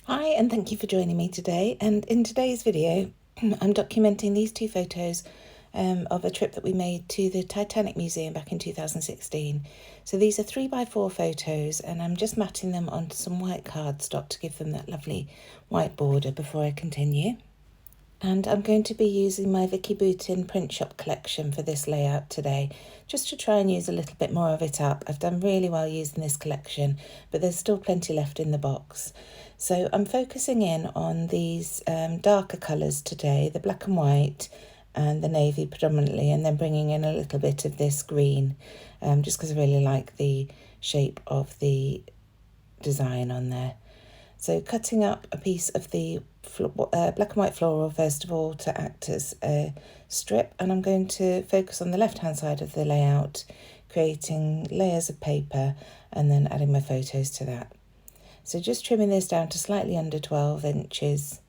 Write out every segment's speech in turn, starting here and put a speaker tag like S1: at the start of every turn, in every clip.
S1: Hi, and thank you for joining me today. And in today's video, I'm documenting these two photos of a trip that we made to the Titanic Museum back in 2016. So these are 3x4 photos, and I'm just matting them onto some white cardstock to give them that lovely white border before I continue. And I'm going to be using my Vicki Boutin Print Shop collection for this layout today, just to try and use a little bit more of it up. I've done really well using this collection, but there's still plenty left in the box. So I'm focusing in on these darker colours today, the black and white and the navy predominantly, and then bringing in a little bit of this green, just because I really like the shape of the design on there. So cutting up a piece of the black and white floral first of all to act as a strip, and I'm going to focus on the left hand side of the layout, creating layers of paper and then adding my photos to that. So just trimming this down to slightly under 12 inches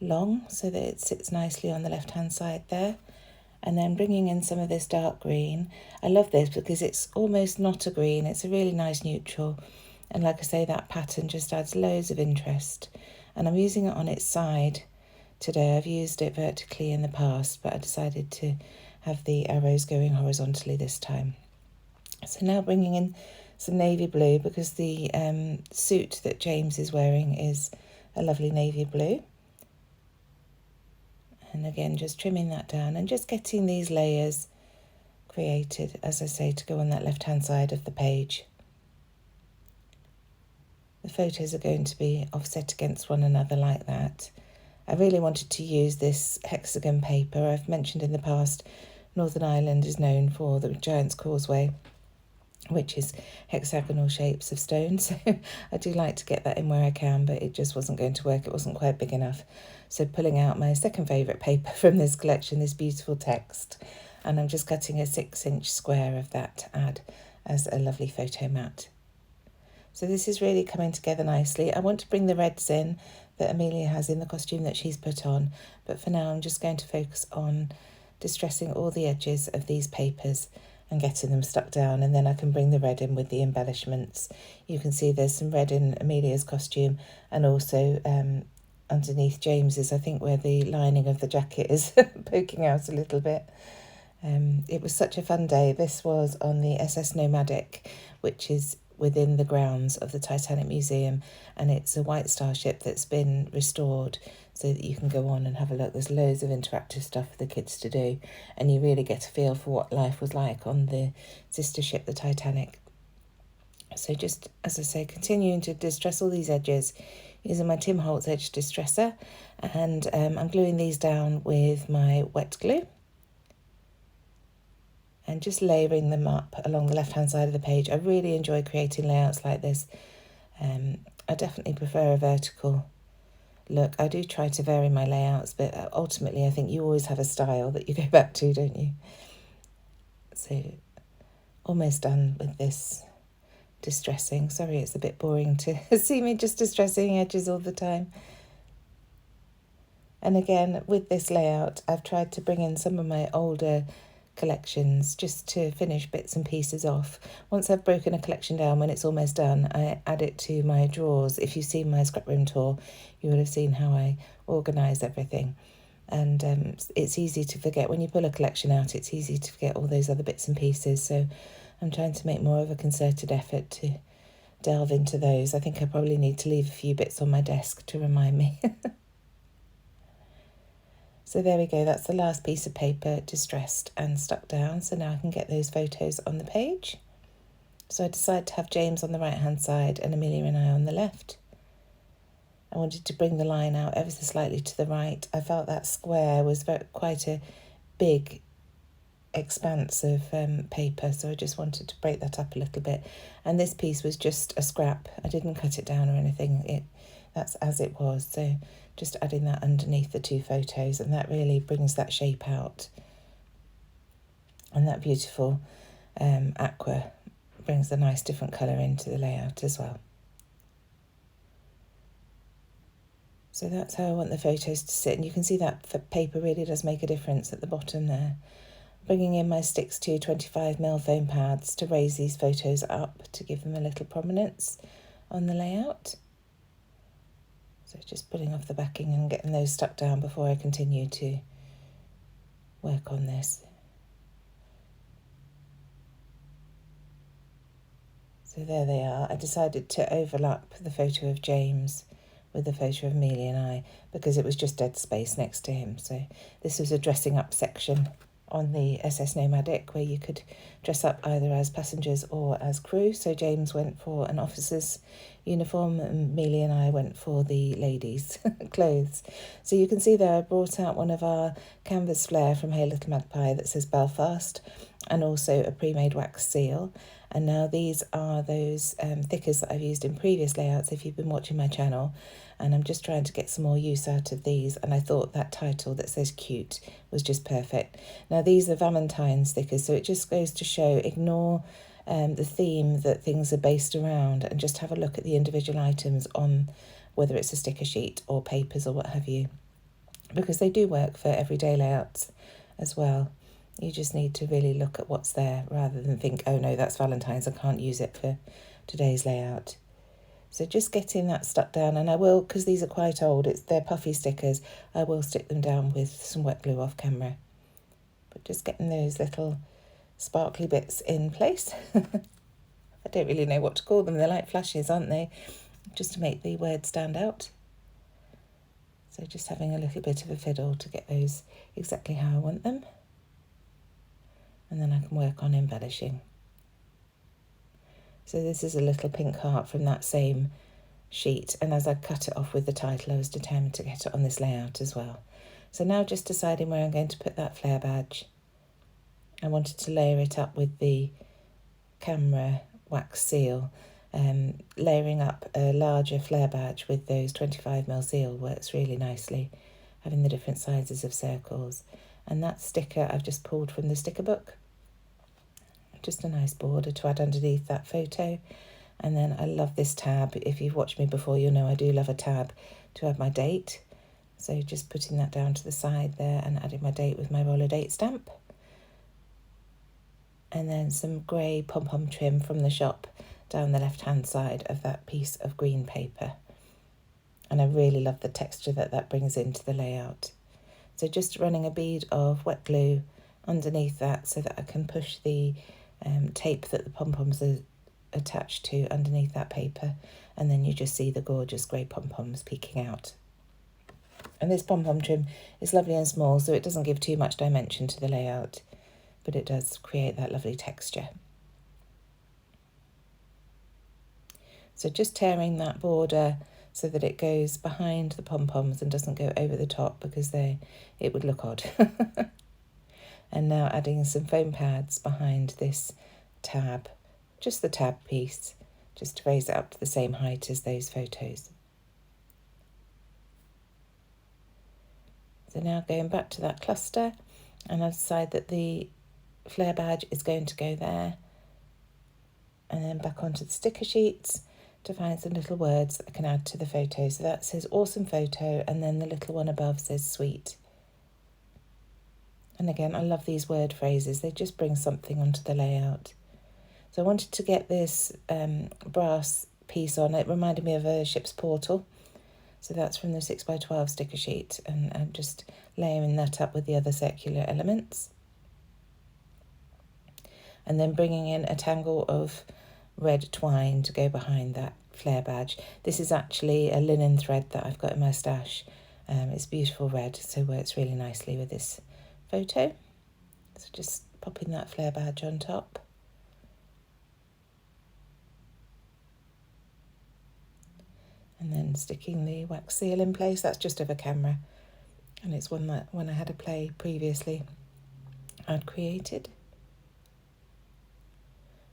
S1: long so that it sits nicely on the left hand side there, and then bringing in some of this dark green. I love this because it's almost not a green, it's a really nice neutral. And like I say, that pattern just adds loads of interest. And I'm using it on its side today. I've used it vertically in the past, but I decided to have the arrows going horizontally this time. So now bringing in some navy blue, because the suit that James is wearing is a lovely navy blue. And again, just trimming that down and just getting these layers created, as I say, to go on that left-hand side of the page. The photos are going to be offset against one another like that. I really wanted to use this hexagon paper. I've mentioned in the past, Northern Ireland is known for the Giant's Causeway, which is hexagonal shapes of stone. So I do like to get that in where I can, but it just wasn't going to work. It wasn't quite big enough. So pulling out my second favourite paper from this collection, this beautiful text, and I'm just cutting a 6-inch square of that to add as a lovely photo mat. So this is really coming together nicely. I want to bring the reds in that Amelia has in the costume that she's put on, but for now I'm just going to focus on distressing all the edges of these papers and getting them stuck down, and then I can bring the red in with the embellishments. You can see there's some red in Amelia's costume, and also underneath James's, I think, where the lining of the jacket is poking out a little bit. It was such a fun day. This was on the SS Nomadic, which is within the grounds of the Titanic Museum, and it's a white star ship that's been restored so that you can go on and have a look. There's loads of interactive stuff for the kids to do, and you really get a feel for what life was like on the sister ship, the Titanic. So just, as I say, continuing to distress all these edges using my Tim Holtz edge distresser, and I'm gluing these down with my wet glue and just layering them up along the left-hand side of the page. I really enjoy creating layouts like this. I definitely prefer a vertical look. I do try to vary my layouts, but ultimately I think you always have a style that you go back to, don't you? So almost done with this distressing. Sorry, it's a bit boring to see me just distressing edges all the time. And again, with this layout, I've tried to bring in some of my older collections just to finish bits and pieces off. Once I've broken a collection down, when it's almost done, I add it to my drawers. If you've seen my scrap room tour, you will have seen how I organise everything. And it's easy to forget when you pull a collection out. It's easy to forget all those other bits and pieces. So I'm trying to make more of a concerted effort to delve into those. I think I probably need to leave a few bits on my desk to remind me. So there we go, that's the last piece of paper distressed and stuck down. So now I can get those photos on the page. So I decided to have James on the right hand side and Amelia and I on the left. I wanted to bring the line out ever so slightly to the right. I felt that square was quite a big expanse of paper, so I just wanted to break that up a little bit. And this piece was just a scrap. I didn't cut it down or anything. That's as it was. So just adding that underneath the two photos, and that really brings that shape out. And that beautiful aqua brings a nice different colour into the layout as well. So that's how I want the photos to sit, and you can see that paper really does make a difference at the bottom there. Bringing in my Sticks to 25mm foam pads to raise these photos up to give them a little prominence on the layout. So just pulling off the backing and getting those stuck down before I continue to work on this. So there they are. I decided to overlap the photo of James with the photo of Amelia and I because it was just dead space next to him. So this was a dressing up section on the SS Nomadic where you could dress up either as passengers or as crew. So James went for an officer's uniform and Amelia and I went for the ladies' clothes. So you can see there I brought out one of our canvas Flair from Hey Little Magpie that says Belfast and also a pre-made wax seal. And now these are those thickers that I've used in previous layouts if you've been watching my channel. And I'm just trying to get some more use out of these. And I thought that title that says cute was just perfect. Now these are Valentine's stickers, so it just goes to show, ignore the theme that things are based around and just have a look at the individual items on whether it's a sticker sheet or papers or what have you. Because they do work for everyday layouts as well. You just need to really look at what's there rather than think, oh no, that's Valentine's, I can't use it for today's layout. So just getting that stuck down, and I will, because these are quite old, they're puffy stickers, I will stick them down with some wet glue off camera. But just getting those little sparkly bits in place. I don't really know what to call them, they're like flashes, aren't they? Just to make the words stand out. So just having a little bit of a fiddle to get those exactly how I want them. And then I can work on embellishing. So this is a little pink heart from that same sheet, and as I cut it off with the title I was determined to get it on this layout as well. So now just deciding where I'm going to put that Flair badge. I wanted to layer it up with the camera wax seal. Layering up a larger Flair badge with those 25mm seal works really nicely, having the different sizes of circles. And that sticker I've just pulled from the sticker book. Just a nice border to add underneath that photo. And then I love this tab. If you've watched me before, you'll know I do love a tab to add my date. So just putting that down to the side there and adding my date with my roller date stamp. And then some grey pom-pom trim from the shop down the left-hand side of that piece of green paper. And I really love the texture that that brings into the layout. So just running a bead of wet glue underneath that so that I can push the tape that the pom-poms are attached to underneath that paper, and then you just see the gorgeous grey pom-poms peeking out. And this pom-pom trim is lovely and small, so it doesn't give too much dimension to the layout, but it does create that lovely texture. So just tearing that border so that it goes behind the pom-poms and doesn't go over the top because it would look odd. And now adding some foam pads behind this tab, just the tab piece, just to raise it up to the same height as those photos. So now going back to that cluster, and I've decided that the Flair badge is going to go there, and then back onto the sticker sheets to find some little words that I can add to the photo. So that says awesome photo, and then the little one above says sweet. And again, I love these word phrases. They just bring something onto the layout. So I wanted to get this brass piece on. It reminded me of a ship's portal. So that's from the 6x12 sticker sheet. And I'm just layering that up with the other circular elements. And then bringing in a tangle of red twine to go behind that Flair badge. This is actually a linen thread that I've got in my stash. It's beautiful red, so works really nicely with this photo. So just popping that Flair badge on top. And then sticking the wax seal in place. That's just of a camera. And it's one that when I had a play previously I'd created.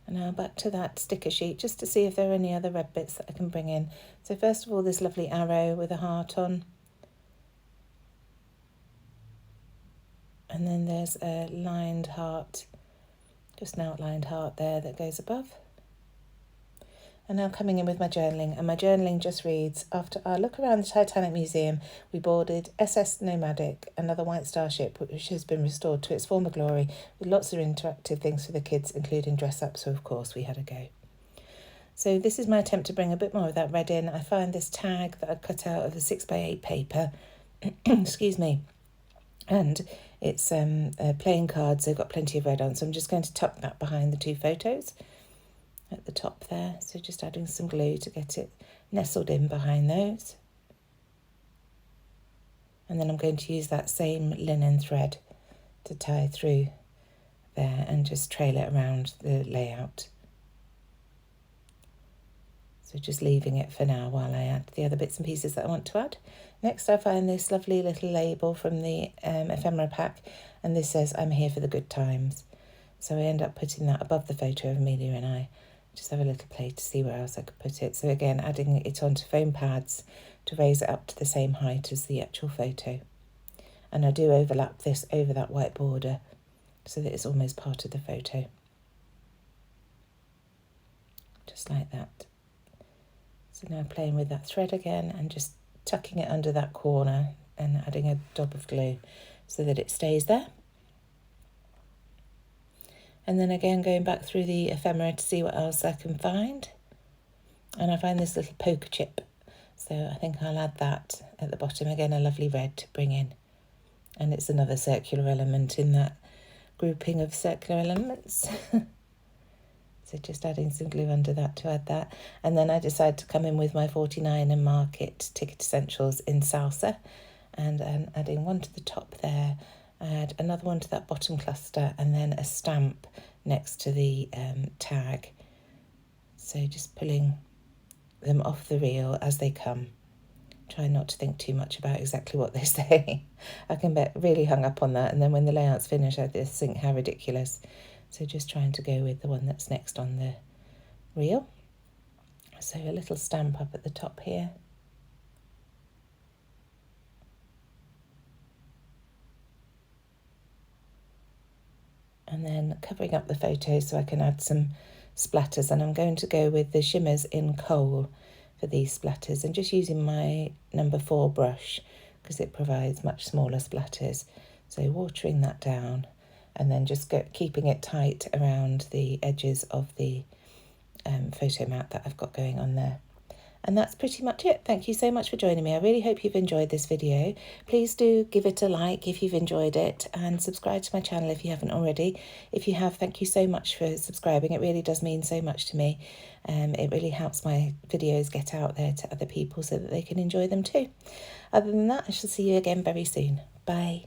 S1: And now back to that sticker sheet just to see if there are any other red bits that I can bring in. So first of all, this lovely arrow with a heart on. And then there's a lined heart, just an outlined heart there that goes above. And now coming in with my journaling, and my journaling just reads, after our look around the Titanic Museum, we boarded SS Nomadic, another White Star ship which has been restored to its former glory, with lots of interactive things for the kids, including dress up, so of course we had a go. So this is my attempt to bring a bit more of that red in. I find this tag that I cut out of the 6x8 paper, excuse me, and it's playing cards, they've got plenty of red on, so I'm just going to tuck that behind the two photos at the top there. So just adding some glue to get it nestled in behind those. And then I'm going to use that same linen thread to tie through there and just trail it around the layout. So just leaving it for now while I add the other bits and pieces that I want to add. Next I find this lovely little label from the ephemera pack, and this says, "I'm here for the good times." So I end up putting that above the photo of Amelia and I. Just have a little play to see where else I could put it. So again, adding it onto foam pads to raise it up to the same height as the actual photo. And I do overlap this over that white border so that it's almost part of the photo. Just like that. So now playing with that thread again and just tucking it under that corner and adding a dab of glue so that it stays there. And then again going back through the ephemera to see what else I can find. And I find this little poker chip. So I think I'll add that at the bottom. Again, a lovely red to bring in. And it's another circular element in that grouping of circular elements. So just adding some glue under that to add that. And then I decided to come in with my 49 and mark it Ticket Essentials in salsa. And adding one to the top there. I add another one to that bottom cluster and then a stamp next to the tag. So just pulling them off the reel as they come. Try not to think too much about exactly what they say. I can get really hung up on that, and then when the layout's finished I just think how ridiculous. So just trying to go with the one that's next on the reel. So a little stamp up at the top here. And then covering up the photo so I can add some splatters, and I'm going to go with the shimmers in coal for these splatters, and just using my number 4 brush because it provides much smaller splatters. So watering that down and then just keeping it tight around the edges of the photo mat that I've got going on there. And that's pretty much it. Thank you so much for joining me. I really hope you've enjoyed this video. Please do give it a like if you've enjoyed it, and subscribe to my channel if you haven't already. If you have, thank you so much for subscribing. It really does mean so much to me. It really helps my videos get out there to other people so that they can enjoy them too. Other than that, I shall see you again very soon. Bye.